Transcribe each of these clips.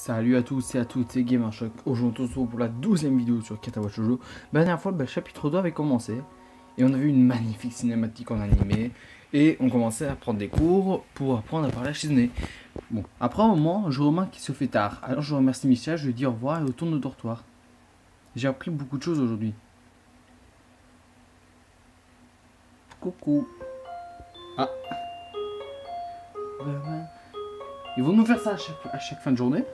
Salut à tous et à toutes, c'est GamerShock. Aujourd'hui on se retrouve pour la 12e vidéo sur Katawa Shoujo. La dernière fois, le chapitre 2 avait commencé et on a vu une magnifique cinématique en animé et on commençait à prendre des cours pour apprendre à parler à Shizune. Bon, après un moment, je remarque qu'il se fait tard. Alors je remercie Michel, je lui dis au revoir et retourne au dortoir. J'ai appris beaucoup de choses aujourd'hui. Coucou. Ah. Ils vont nous faire ça à chaque fin de journée.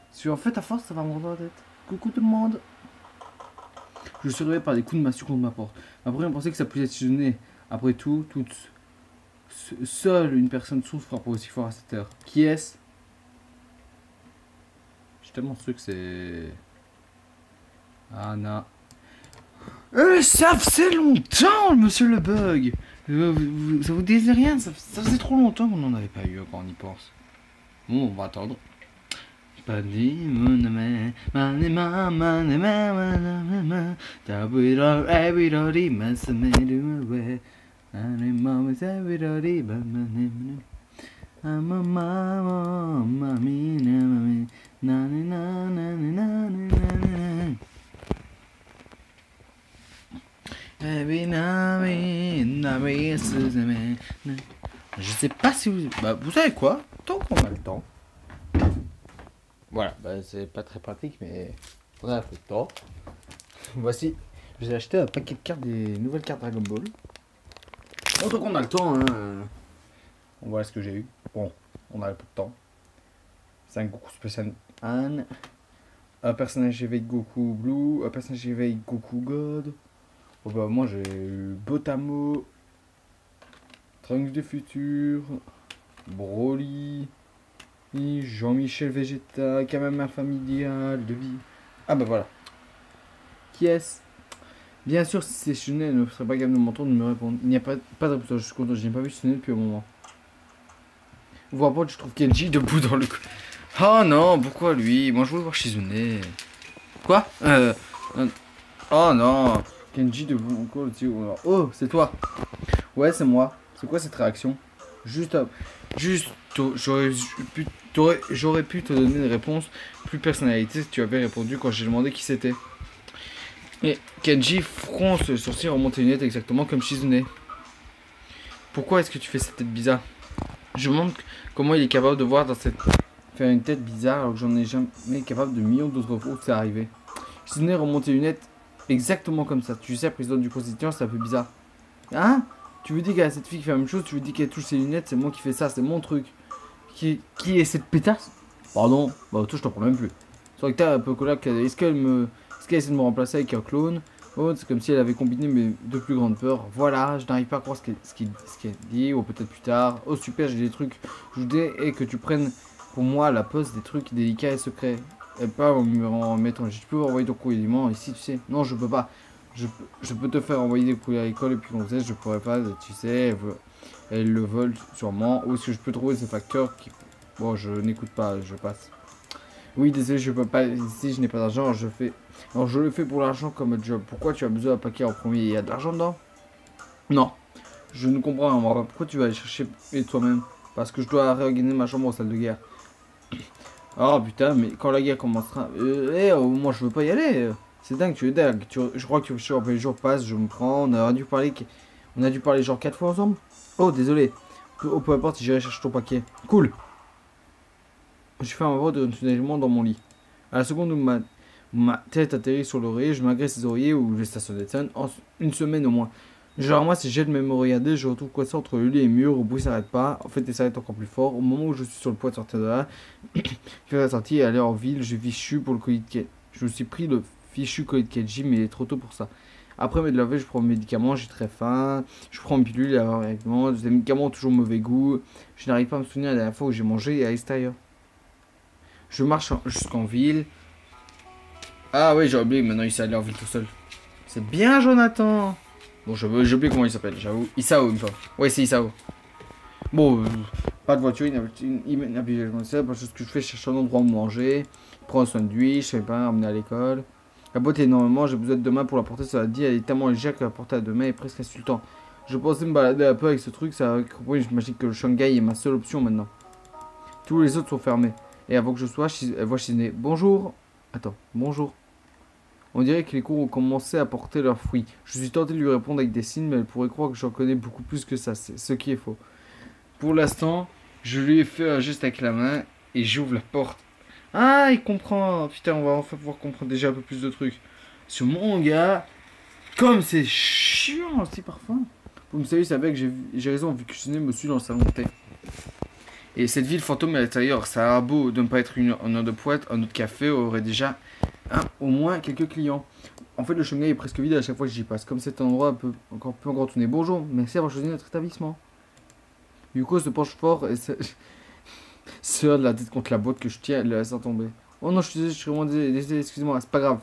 Parce qu'en fait, à force, ça va me rendre la tête. Coucou tout le monde. Je suis réveillé par des coups de massue contre ma porte. Après, on pensait que ça pouvait être Shizune. Après tout, seule une personne sourde frappe aussi fort à cette heure. Qui est-ce? Je suis tellement sûr que c'est... Anna. Ça faisait longtemps, monsieur le bug. Ça vous disait rien? Ça faisait trop longtemps qu'on n'en avait pas eu quand on y pense. Bon, on va attendre. Je sais pas si vous... Bah, vous savez quoi? Tant qu'on a le temps. Voilà, bah, c'est pas très pratique, mais on a un peu de temps. Voici, j'ai acheté un paquet de cartes des nouvelles cartes Dragon Ball. Bon, tant qu'on a le temps, hein, on voit ce que j'ai eu. Bon, on a un peu de temps. 5 Goku Special Anne, un personnage éveille Goku Blue, un personnage éveille Goku God. Oh, bah, moi j'ai eu Botamo, Trunks du futur, Broly, Jean-Michel Vegeta, Kamama familial, de vie. Ah bah voilà. Qui est-ce? Bien sûr, si c'est Shizune, elle ne serait pas capable de m'entendre, de me répondre. Il n'y a pas de réponse, je suis content, je n'ai pas vu Shizune depuis un moment. Vous voyez pas, je trouve Kenji debout dans le... Oh non, pourquoi lui? Moi je voulais voir Shizune. Quoi? Oh non, Kenji debout, quoi, oh, c'est toi. Ouais, c'est moi. C'est quoi cette réaction? J'aurais pu te donner une réponse plus personnalité si tu avais répondu quand j'ai demandé qui c'était. Et Kenji fronce le sourcil, remonte les lunettes exactement comme Shizune. Pourquoi est-ce que tu fais cette tête bizarre? Je me demande comment il est capable de voir dans cette... faire une tête bizarre alors que j'en ai jamais capable de millions d'autres fois où c'est arrivé. Shizune remonte les lunettes exactement comme ça. Tu sais, président du constituant, c'est un peu bizarre. Hein? Tu veux dire qu'il y a cette fille qui fait la même chose, tu veux dire qu'elle touche ses lunettes, c'est moi qui fais ça, c'est mon truc. Qui est cette pétasse? Pardon, bah toi je t'en prends même plus. C'est vrai que t'as un peu collab, est-ce qu'elle essaie de me remplacer avec un clone? Oh, c'est comme si elle avait combiné mes deux plus grandes peurs. Voilà, je n'arrive pas à croire ce qu'elle dit, ou peut-être plus tard. Oh super, j'ai des trucs. Je voudrais que tu prennes pour moi la poste des trucs délicats et secrets. Et pas en mettant, je peux envoyer ton courrier ici, tu sais. Non, je peux pas. Je peux te faire envoyer des courriers à l'école et puis comme ça je pourrais pas, tu sais, elles le veulent sûrement. Ou est-ce que je peux trouver ces facteurs qui... Bon, je n'écoute pas, je passe. Oui, désolé, je peux pas, ici je n'ai pas d'argent, alors je le fais pour l'argent comme job. Pourquoi tu as besoin d'un paquet en premier? Il y a de l'argent dedans? Non, je ne comprends rien. Pourquoi tu vas aller chercher toi-même? Parce que je dois réorganiser ma chambre en salle de guerre. Oh putain, mais quand la guerre commencera... moi je veux pas y aller. C'est dingue, tu es dingue. Je crois que les jours passent, je me prends. On a dû parler genre 4 fois ensemble. Oh, désolé. Oh, peu importe, j'irai chercher ton paquet. Cool. Je fais un vote de tunnellement dans mon lit. À la seconde où ma tête atterrit sur l'oreiller, je m'agresse les oreillers ou les stations d'Edson en une semaine au moins. Genre moi, si j'aide même me regarder, je retrouve quoi ça entre le lit et le mur, au bruit s'arrête pas. En fait, il s'arrête encore plus fort. Au moment où je suis sur le point de sortir de là, je fais sortir et aller en ville, je fichu pour le colis de Kenji. Je me suis pris le fichu colis de Kenji, mais il est trop tôt pour ça. Après me laver, je prends mes médicaments, j'ai très faim. Je prends une pilule avec des médicaments ont toujours mauvais goût. Je n'arrive pas à me souvenir la dernière fois où j'ai mangé à l'extérieur. Je marche jusqu'en ville. Ah oui, j'ai oublié, maintenant il s'est allé en ville tout seul. C'est bien, Jonathan. Bon, j'ai oublié comment il s'appelle, j'avoue. Isao, une fois. Ouais, c'est Isao. Bon, pas de voiture, inhabituellement ça, parce que ce que je fais, je cherche un endroit où manger. Prends un sandwich, je sais pas, ramener à l'école. La boîte est énormément, j'ai besoin de deux mains pour la porter, ça dit, elle est tellement légère que la porter à deux mains est presque insultant. Je pensais me balader un peu avec ce truc, ça j'imagine que le Shanghai est ma seule option maintenant. Tous les autres sont fermés. Et avant que je sois, elle voit Shizune. Bonjour. Attends, bonjour. On dirait que les cours ont commencé à porter leurs fruits. Je suis tenté de lui répondre avec des signes, mais elle pourrait croire que j'en connais beaucoup plus que ça. C'est ce qui est faux. Pour l'instant, je lui ai fait un geste avec la main et j'ouvre la porte. Ah, il comprend. Putain, on va enfin pouvoir comprendre déjà un peu plus de trucs. Ce manga, comme c'est chiant aussi parfois. Vous me savez, c'est avec que j'ai raison vu que Shizune me suit dans le salon de thé. Et cette ville fantôme à l'intérieur, ça a beau de ne pas être une heure de poète, un autre café aurait déjà au moins quelques clients. En fait, le Shanghai est presque vide à chaque fois que j'y passe. Comme cet endroit peut encore tourner. Bonjour, merci d'avoir choisi notre établissement. Yuko se penche fort et se heurte la tête contre la boîte que je tiens et la laisse tomber. Oh non, je suis désolé, je suis vraiment désolé, excuse-moi, c'est pas grave.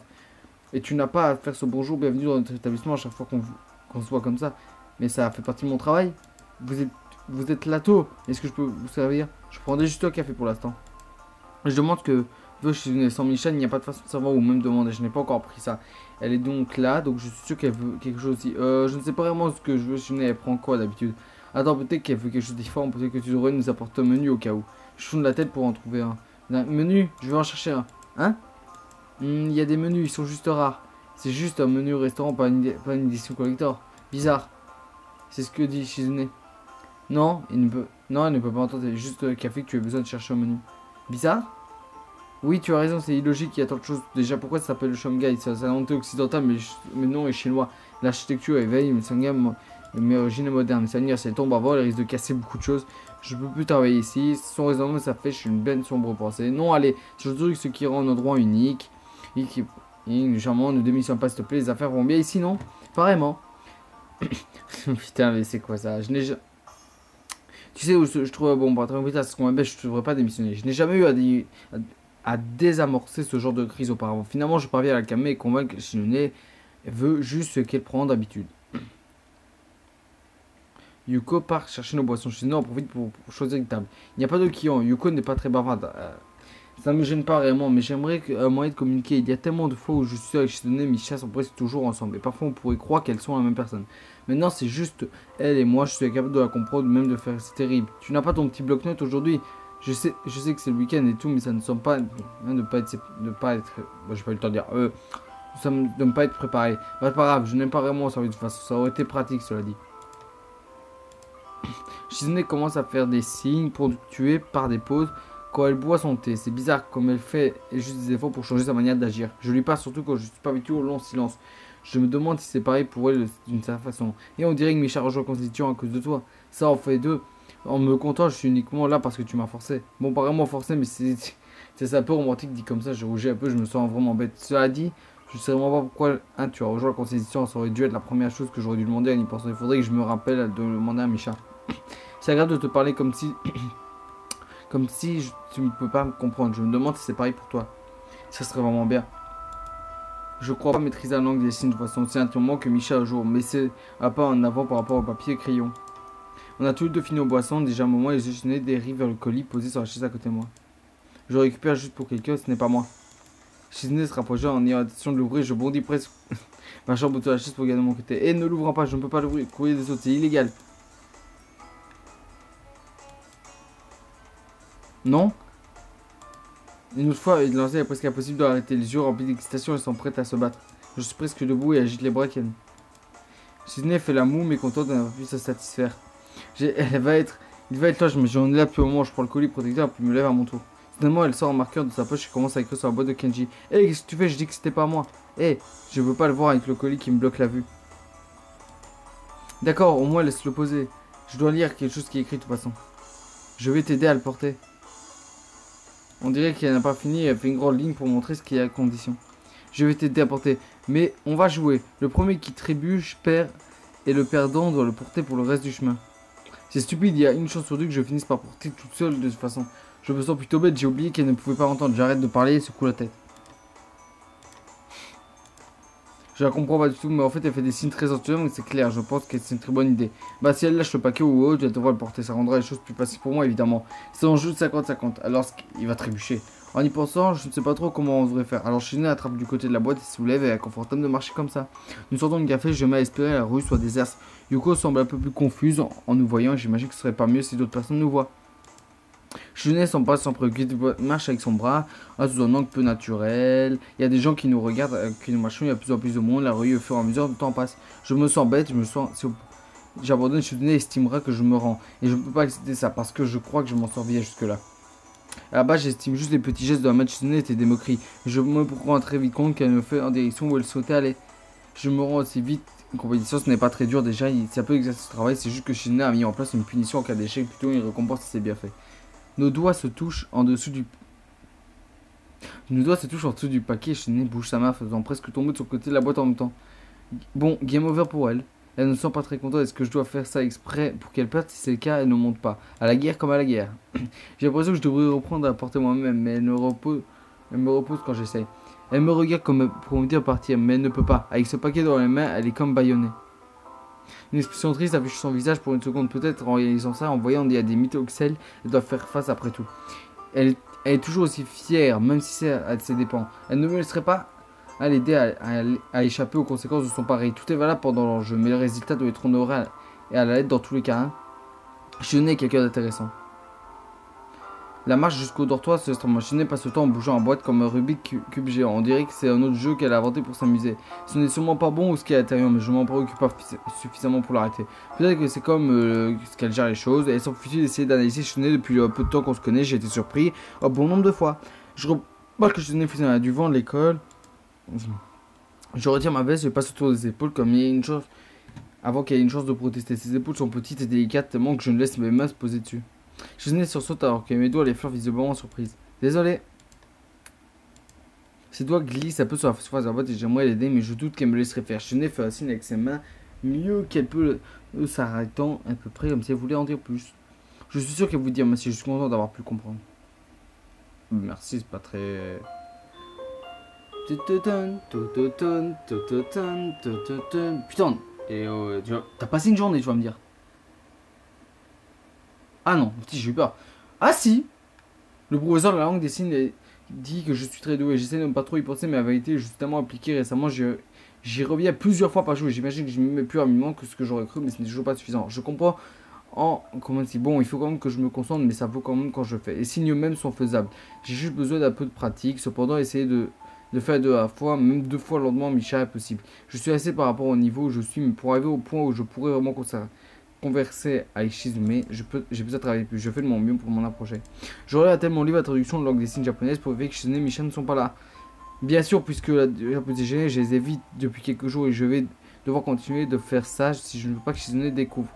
Et tu n'as pas à faire ce bonjour, bienvenue dans notre établissement à chaque fois qu'on se voit comme ça. Mais ça fait partie de mon travail. Vous êtes Lato. Est-ce que je peux vous servir? Je prendrai juste un café pour l'instant. Je demande que veut Shizune sans Michel, il n'y a pas de façon de savoir ou même demander. Je n'ai pas encore pris ça. Elle est donc là, donc je suis sûr qu'elle veut quelque chose aussi. Je ne sais pas vraiment ce que je veux. Shizune, elle prend quoi d'habitude? Attends, peut-être qu'elle veut quelque chose de différent. Peut-être que tu devrais nous apporter un menu au cas où. Je tourne la tête pour en trouver un. Menu, je vais en chercher un. Hein? Il y a des menus, ils sont juste rares. C'est juste un menu au restaurant, pas une édition collector. Bizarre. C'est ce que dit Shizune. Non, elle ne peut pas entendre. C'est juste le café que tu as besoin de chercher un menu. Bizarre? Oui, tu as raison, c'est illogique, il y a tant de choses. Déjà, pourquoi ça s'appelle le Shanghai? C'est un nom occidental, mais le nom est chinois. L'architecture est vieille, mais origine est moderne. Ça veut dire, si elle tombe avant, elle risque de casser beaucoup de choses. Je peux plus travailler ici. Son raisonnement, ça fait, je suis une belle sombre pensée. Non, allez, c'est le truc, ce qui rend notre endroit unique. Et légèrement, ne démissionne pas, s'il te plaît. Les affaires vont bien ici, non? Pareillement. Putain, mais c'est quoi ça? Tu sais où je trouve bon, bah, c'est ce qu'on m'appelle, je ne devrais pas démissionner. Je n'ai jamais eu à désamorcer ce genre de crise auparavant. Finalement, je parviens à la calmer et convaincre que Shizune veut juste ce qu'elle prend d'habitude. Yuko part chercher nos boissons. Shizune en profite pour choisir une table. Il n'y a pas de clients. Yuko n'est pas très bavarde. Ça ne me gêne pas vraiment, mais j'aimerais un moyen de communiquer. Il y a tellement de fois où je suis avec Shizune et Misha sont presque toujours ensemble. Et parfois, on pourrait croire qu'elles sont la même personne. Maintenant, c'est juste elle et moi. Je suis capable de la comprendre, même de faire. C'est terrible. Tu n'as pas ton petit bloc-notes aujourd'hui? Je sais que c'est le week-end et tout, mais ça ne semble pas de pas être. Bon, j'ai pas eu le temps de dire. Ça de ne pas être préparé. Bah, pas grave, je n'aime pas vraiment ça de toute façon. Ça aurait été pratique, cela dit. Shizune commence à faire des signes ponctués par des pauses quand elle boit son thé. C'est bizarre comme elle fait juste des efforts pour changer sa manière d'agir. Je lui parle surtout quand je suis pas habitué au long silence. Je me demande si c'est pareil pour elle d'une certaine façon. Et on dirait que Misha rejoint la Constitution à cause de toi. Ça en fait deux. En me comptant, je suis uniquement là parce que tu m'as forcé. Bon, pas vraiment forcé, mais c'est un peu romantique dit comme ça. Je rougis un peu, je me sens vraiment bête. Cela dit, je sais vraiment pas pourquoi tu as rejoint la Constitution. Ça aurait dû être la première chose que j'aurais dû demander en y pensant. Il faudrait que je me rappelle de demander à Misha. C'est agréable de te parler comme si tu ne peux pas me comprendre. Je me demande si c'est pareil pour toi. Ça serait vraiment bien. Je crois pas maîtriser la langue des signes de façon aussi intimement que Misha un jour, mais c'est un pas en avant par rapport au papier et crayon. On a tous les deux fini aux boissons, déjà un moment et je dérive vers le colis posé sur la chaise à côté de moi. Je le récupère juste pour quelqu'un, ce n'est pas moi. Shizune se rapprocha en ayant l'intention de l'ouvrir, je bondis presque ma chambre autour de la chaise pour garder mon côté. Et ne l'ouvrant pas, je ne peux pas l'ouvrir, courir des autres, c'est illégal. Non? Une autre fois, il lançait est presque impossible d'arrêter les yeux remplis d'excitation et sont prêts à se battre. Je suis presque debout et agite les bras qu'elle. Shizune fait la moue, mais contente d'avoir pu se satisfaire. Il va être là, j'en ai là depuis un moment, je prends le colis protecteur puis me lève à mon tour. Finalement, elle sort un marqueur de sa poche et commence à écrire sur la boîte de Kenji. Hé, qu'est-ce que tu fais? Je dis que c'était pas moi. Hé, je veux pas le voir avec le colis qui me bloque la vue. D'accord, au moins laisse-le poser. Je dois lire quelque chose qui est écrit de toute façon. Je vais t'aider à le porter. On dirait qu'elle n'a pas fini, elle fait une grande ligne pour montrer ce qu'il y a à condition. Je vais t'aider à porter. Mais on va jouer. Le premier qui trébuche perd et le perdant doit le porter pour le reste du chemin. C'est stupide, il y a une chance sur deux que je finisse par porter toute seule de toute façon. Je me sens plutôt bête, j'ai oublié qu'elle ne pouvait pas entendre. J'arrête de parler et secoue la tête. Je la comprends pas du tout, mais en fait elle fait des signes très enthousiastes, mais c'est clair, je pense que c'est une très bonne idée. Bah si elle lâche le paquet ou autre, elle devrait le porter, ça rendra les choses plus faciles pour moi évidemment. C'est un jeu de 50-50, alors il va trébucher. En y pensant, je ne sais pas trop comment on devrait faire. Alors Shizune attrape du côté de la boîte et se soulève et est confortable de marcher comme ça. Nous sortons du café, je mets à espérer la rue soit déserte. Yuko semble un peu plus confuse en nous voyant, j'imagine que ce serait pas mieux si d'autres personnes nous voient. Shizune s'en passe sans préoccupation, marche avec son bras, sous un angle peu naturel. Il y a des gens qui nous regardent, qui nous marchons, il y a de plus en plus de monde, la rue au fur et à mesure, le temps passe. Je me sens bête, je me sens... Si j'abandonne, Shizune estimera que je me rends. Et je ne peux pas accepter ça, parce que je crois que je m'en surveillais jusque-là. À la base, j'estime juste les petits gestes de la main de Shizune étaient des moqueries. Je me rends très vite compte qu'elle me fait en direction où elle souhaitait aller. Je me rends aussi vite. Une compétition, ce n'est pas très dur déjà, ça peut exercer ce travail, c'est juste que Shizune a mis en place une punition en cas d'échec, plutôt une récompense si c'est bien fait. Nos doigts se touchent en dessous du... Nos doigts se touchent en dessous du paquet et Shizune bouge sa main faisant presque tomber de son côté de la boîte en même temps. Bon, game over pour elle. Elle ne se sent pas très contente, est-ce que je dois faire ça exprès pour qu'elle perde? Si c'est le cas, elle ne monte pas. À la guerre comme à la guerre. J'ai l'impression que je devrais reprendre à porter moi-même, mais elle me repose quand j'essaye. Elle me regarde comme pour me dire partir, mais elle ne peut pas. Avec ce paquet dans les mains, elle est comme bâillonnée. Une expression triste affiche son visage pour une seconde, peut-être en réalisant ça, en voyant qu'il y a des mythoxels, elle doit faire face après tout. Elle est toujours aussi fière, même si c'est à ses dépens. Elle ne me laisserait pas à l'aider à échapper aux conséquences de son pari. Tout est valable pendant l'enjeu, mais le résultat doit être honoré et à la lettre dans tous les cas. Hein. Je n'ai quelqu'un d'intéressant. La marche jusqu'au dortoir se laisse machiner passe le temps en bougeant en boîte comme un Rubik cube géant. On dirait que c'est un autre jeu qu'elle a inventé pour s'amuser. Ce n'est sûrement pas bon ou ce qui est à l'intérieur, mais je m'en préoccupe pas suffisamment pour l'arrêter. Peut-être que c'est comme ce qu'elle gère les choses. Elle s'en fiche d'essayer d'analyser Shizune depuis peu de temps qu'on se connaît. J'ai été surpris un bon nombre de fois. Je remarque que Shizune faisait du vent de l'école. Je retire ma veste, je passe autour des épaules comme il y a une chose. Avant qu'il y ait une chance de protester. Ses épaules sont petites et délicates tellement que je ne laisse mes mains se poser dessus. Shizune sursaute alors que mes doigts les fleurent visiblement en surprise. Désolé. Ses doigts glissent un peu sur la surface de la boîte et j'aimerais l'aider, mais je doute qu'elle me laisserait faire. Shizune fait un signe avec ses mains, mieux qu'elle peut, s'arrêtant à peu près comme si elle voulait en dire plus. Je suis sûr qu'elle vous dire merci, je suis content d'avoir pu comprendre. Merci, c'est pas très... Putain, et t'as passé une journée, tu vas me dire. Ah non, petit, j'ai eu peur. Ah si. Le professeur de la langue des signes dit que je suis très doué. J'essaie de ne pas trop y penser, mais la vérité est justement appliquée récemment. J'y reviens plusieurs fois par jour. J'imagine que je m'y mets plus rapidement que ce que j'aurais cru, mais ce n'est toujours pas suffisant. Je comprends comment dire. Bon, il faut quand même que je me concentre, mais ça vaut quand même quand je fais. Les signes eux-mêmes sont faisables. J'ai juste besoin d'un peu de pratique. Cependant, essayer de faire deux à la fois, même 2 fois lentement, Micha est possible. Je suis assez par rapport au niveau où je suis, mais pour arriver au point où je pourrais vraiment converser avec Shizune, j'ai besoin de travailler plus. Je fais de mon mieux pour m'en approcher. Je regarde tellement mon livre à traduction de langue des signes japonaise pour vérifier que Shizune et Micha ne sont pas là. Bien sûr, puisque la petite gênée, je les évite depuis quelques jours et je vais devoir continuer de faire ça si je ne veux pas que Shizune découvre.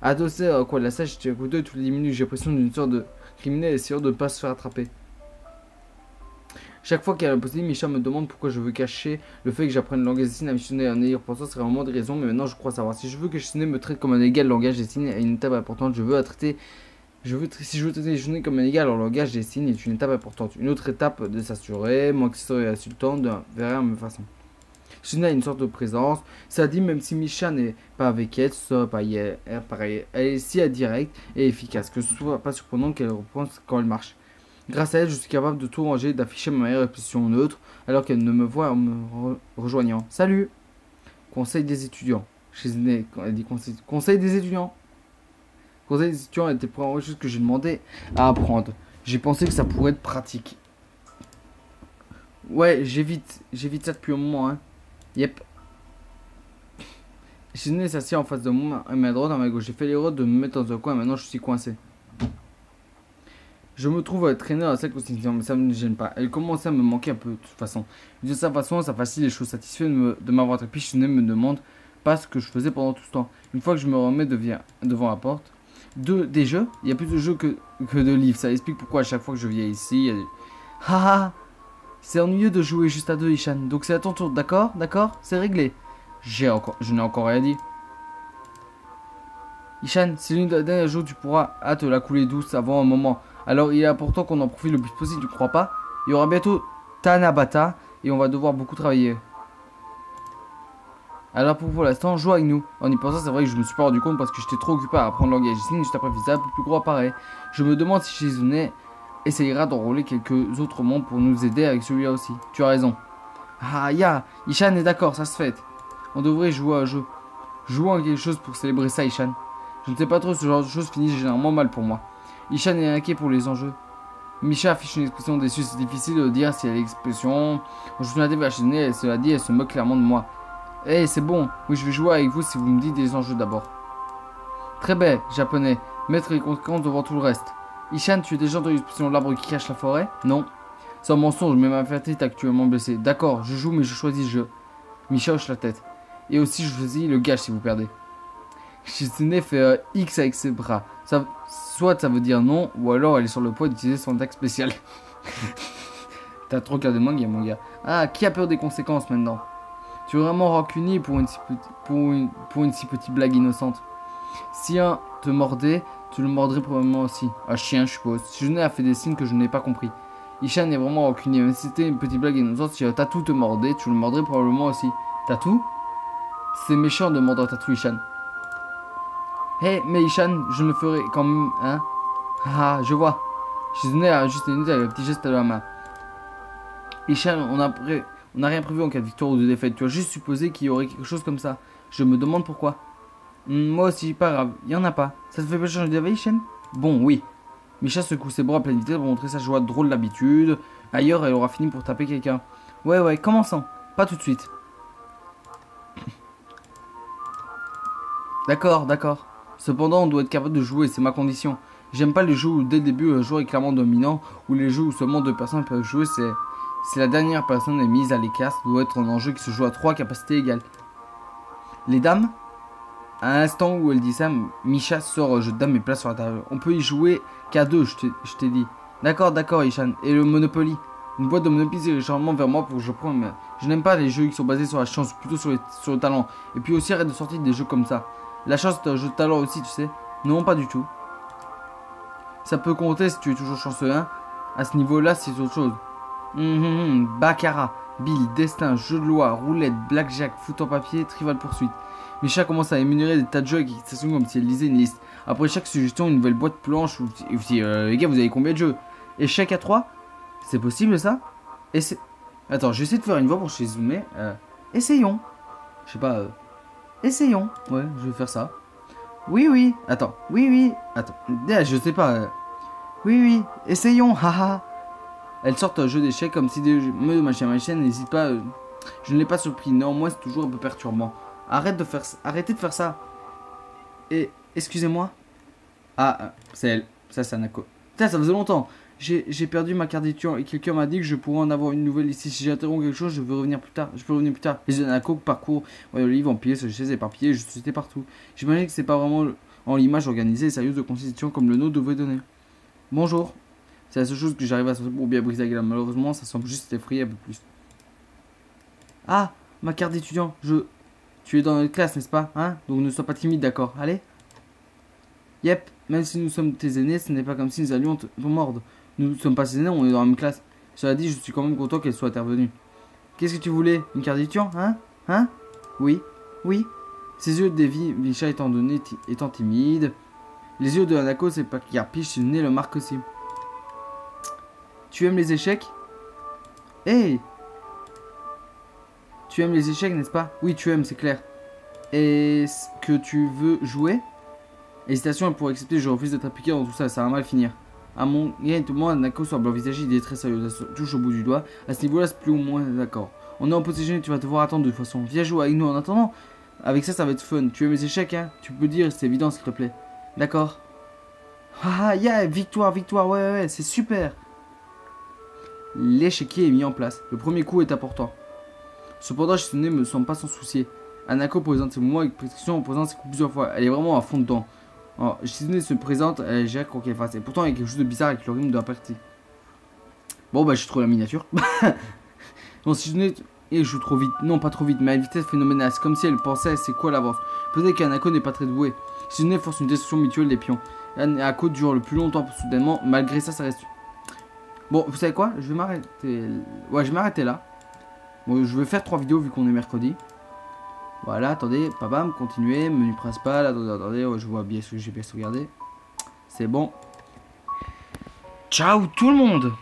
Adossé à quoi de la sage, je coup d'œil toutes les 10 minutes, j'ai l'impression d'une sorte de criminel essayant de ne pas se faire attraper. Chaque fois qu'il y a la possibilité, Micha me demande pourquoi je veux cacher le fait que j'apprenne le langage des signes à Shizune et en y repensant, c'est vraiment des raisons, mais maintenant je crois savoir. Si je veux que Shizune me traite comme un égal langage des signes est une étape importante, si je veux traiter Shizune comme un égal en langage des signes est une étape importante. Une autre étape de s'assurer, moins que ce serait insultant, de verra la même façon. Shizune a une sorte de présence, ça dit même si Micha n'est pas avec elle, ce serait pareil. Elle est si directe et efficace que ce soit pas surprenant qu'elle repense quand elle marche. Grâce à elle, je suis capable de tout ranger, d'afficher ma meilleure position neutre, alors qu'elle ne me voit en me rejoignant. Salut. Conseil des étudiants. Shizune, elle dit conseil des étudiants. Conseil des étudiants était pour chose que j'ai demandé à apprendre. J'ai pensé que ça pourrait être pratique. Ouais, j'évite ça depuis un moment, hein. Yep. Shizune s'assied en face de moi, à ma droite, à ma gauche. J'ai fait l'erreur de me mettre dans un coin, maintenant je suis coincé. Je me trouve traîner dans la salle constitution, mais ça ne me gêne pas. Elle commençait à me manquer un peu de toute façon. De sa façon, ça facilite les choses. Satisfait de m'avoir attrapé, Shizune me demande pas ce que je faisais pendant tout ce temps. Une fois que je me remets devant la porte, des jeux, il y a plus de jeux que de livres. Ça explique pourquoi à chaque fois que je viens ici, il y a des... Haha. C'est ennuyeux de jouer juste à deux, Ishan. Donc c'est à ton tour, d'accord? D'accord? C'est réglé. Je n'ai encore rien dit. Ishan, c'est l'une des dernières jours où tu pourras te la couler douce avant un moment. Alors il est important qu'on en profite le plus possible, tu crois pas? Il y aura bientôt Tanabata et on va devoir beaucoup travailler. Alors pour l'instant, joue avec nous. En y pensant, c'est vrai que je me suis pas rendu compte parce que j'étais trop occupé à apprendre le langage des signes. Juste après Visa, plus gros apparaît. Je me demande si Shizune essayera d'enrôler quelques autres membres pour nous aider avec celui-là aussi. Tu as raison. Ah ya, Ishan est d'accord, ça se fait. On devrait jouer à un jeu. Jouons à quelque chose pour célébrer ça, Ishan. Je ne sais pas trop, ce genre de choses finit généralement mal pour moi. Ishan est inquiet pour les enjeux. Misha affiche une expression déçue, c'est difficile de dire si elle a l'expression. Je suis vers Shizune, et cela dit, elle se moque clairement de moi. Eh, c'est bon, oui, je vais jouer avec vous si vous me dites des enjeux d'abord. Très bien, japonais, mettre les conséquences devant tout le reste. Ishan, tu es déjà dans l'expression l'arbre qui cache la forêt? Non. C'est un mensonge, mais ma fierté est actuellement blessée. D'accord, je joue, mais je choisis le jeu. Misha hoche la tête. Et aussi, je choisis le gage si vous perdez. Shizune fait X avec ses bras. Soit ça veut dire non, ou alors elle est sur le point d'utiliser son attaque spéciale. T'as trop regardé le manga, mon gars. Ah, qui a peur des conséquences maintenant? Tu es vraiment rancunier pour une si petite blague innocente. Si un te mordait, tu le mordrais probablement aussi. Un chien, je suppose. Shizune a fait des signes que je n'ai pas compris. Ishan est vraiment rancunier. Même si c'était une petite blague innocente, si un tatou te mordait, tu le mordrais probablement aussi. Tatou? C'est méchant de mordre un tatou, Ishan. Hé, mais Ishan, je ne le ferai quand même, hein? Ah, je vois. Shizune a juste une avec un petit geste à la main. Ishan, on n'a rien prévu en cas de victoire ou de défaite. Tu as juste supposé qu'il y aurait quelque chose comme ça. Je me demande pourquoi. Moi aussi, pas grave, il y en a pas. Ça te fait pas changer d'avis, Ishan? Bon, oui. Misha secoue ses bras à pleine vitesse pour montrer sa joie drôle d'habitude. Ailleurs, elle aura fini pour taper quelqu'un. Ouais, commençons. Pas tout de suite. D'accord. Cependant, on doit être capable de jouer, c'est ma condition. J'aime pas les jeux où dès le début un joueur est clairement dominant, ou les jeux où seulement 2 personnes peuvent jouer, c'est la dernière personne est mise à l'écart, ça doit être un enjeu qui se joue à 3 capacités égales. Les dames? À l'instant où elle dit ça, Misha sort jeu de dames et place sur la table. On peut y jouer qu'à 2, je t'ai dit. D'accord, Ishan. Et le Monopoly? Une boîte de Monopoly c'est légèrement vers moi pour que je prenne, mais je n'aime pas les jeux qui sont basés sur la chance, plutôt sur le talent. Et puis aussi arrête de sortir des jeux comme ça. La chance c'est un jeu de talent aussi, tu sais. Non, pas du tout. Ça peut compter si tu es toujours chanceux, hein. À ce niveau-là, c'est autre chose. Baccarat, Bill, Destin, Jeu de loi, Roulette, Blackjack, Foot en papier, Trivial Poursuite. Misha commence à énumérer des tas de jeux avec excitation comme si elle lisait une liste. Après chaque suggestion, une nouvelle boîte blanche. Les gars, vous avez combien de jeux? Échec à 3? C'est possible ça? Attends, je vais essayer de faire une voix pour Shizune. Essayons. Je sais pas. Essayons. Ouais, je vais faire ça. Oui. Attends. Oui. Attends. Je sais pas. Oui. Essayons. Haha. Elle sort un jeu d'échecs comme si des jeux. Machin, n'hésite pas. Je ne l'ai pas surpris. Néanmoins, c'est toujours un peu perturbant. Arrêtez de faire ça. Et excusez-moi. Ah, c'est elle. Ça, c'est Anako. Putain, ça faisait longtemps. J'ai perdu ma carte d'étudiant et quelqu'un m'a dit que je pourrais en avoir une nouvelle ici. Si j'interromps quelque chose, je peux revenir plus tard. Les Anako parcourent le livre empilé sur les chaises éparpillées, je suis partout. J'imagine que c'est pas vraiment en l'image organisée et sérieuse de constitution comme le nôtre devrait donner. Bonjour. C'est la seule chose que j'arrive à sortir pour bien briser la glace. Malheureusement, ça semble juste effrayer un peu plus. Ah, ma carte d'étudiant. Tu es dans notre classe, n'est-ce pas? Hein? Donc ne sois pas timide, d'accord? Allez. Yep, même si nous sommes tes aînés, ce n'est pas comme si nous allions te mordre. Nous ne sommes pas ses aînés, on est dans la même classe. Cela dit, je suis quand même content qu'elle soit intervenue. Qu'est-ce que tu voulais? Une carte d'étudiant? Hein? Oui. Ses yeux dévient, Misha étant timide. Les yeux de Hanako, c'est pas qu'il arpiche, c'est le marque aussi. Tu aimes les échecs? Hey! Tu aimes les échecs, n'est-ce pas? Oui, tu aimes, c'est clair. Est-ce que tu veux jouer? Hésitation pour accepter, je refuse d'être impliqué dans tout ça, ça va mal finir. À mon gain, tout le monde, Nako semble envisager, il est très sérieux, ça se touche au bout du doigt. À ce niveau-là, c'est plus ou moins d'accord. On est en possession, tu vas devoir attendre de toute façon. Viens jouer avec nous en attendant. Avec ça, ça va être fun. Tu aimes les échecs, hein? Tu peux dire, c'est évident, s'il te plaît. D'accord. Ah, yeah, victoire, ouais, c'est super. L'échiquier est mis en place. Le premier coup est important. Cependant, Shizune ne me semble pas s'en soucier. Hanako présente ses mouvements avec précision en posant ses coups plusieurs fois. Elle est vraiment à fond dedans. Alors, Shizune se présente, elle gère quoi qu'elle fasse. Et pourtant, il y a quelque chose de bizarre avec le rythme de la partie. Bon, bah, je trouve la miniature. Non, Shizune joue trop vite. Non, pas trop vite, mais à une vitesse phénoménale. C'est comme si elle pensait c'est quoi l'avance. Peut-être qu'Hanako n'est pas très doué. Shizune force une destruction mutuelle des pions. Hanako dure le plus longtemps soudainement. Malgré ça, ça reste. Bon, vous savez quoi? Je vais m'arrêter. Ouais, je vais m'arrêter là. Bon, je vais faire 3 vidéos vu qu'on est mercredi. Voilà, attendez, pabam, continuez, menu principal, attendez, je vois bien ce que j'ai bien sauvegardé. C'est bon. Ciao tout le monde!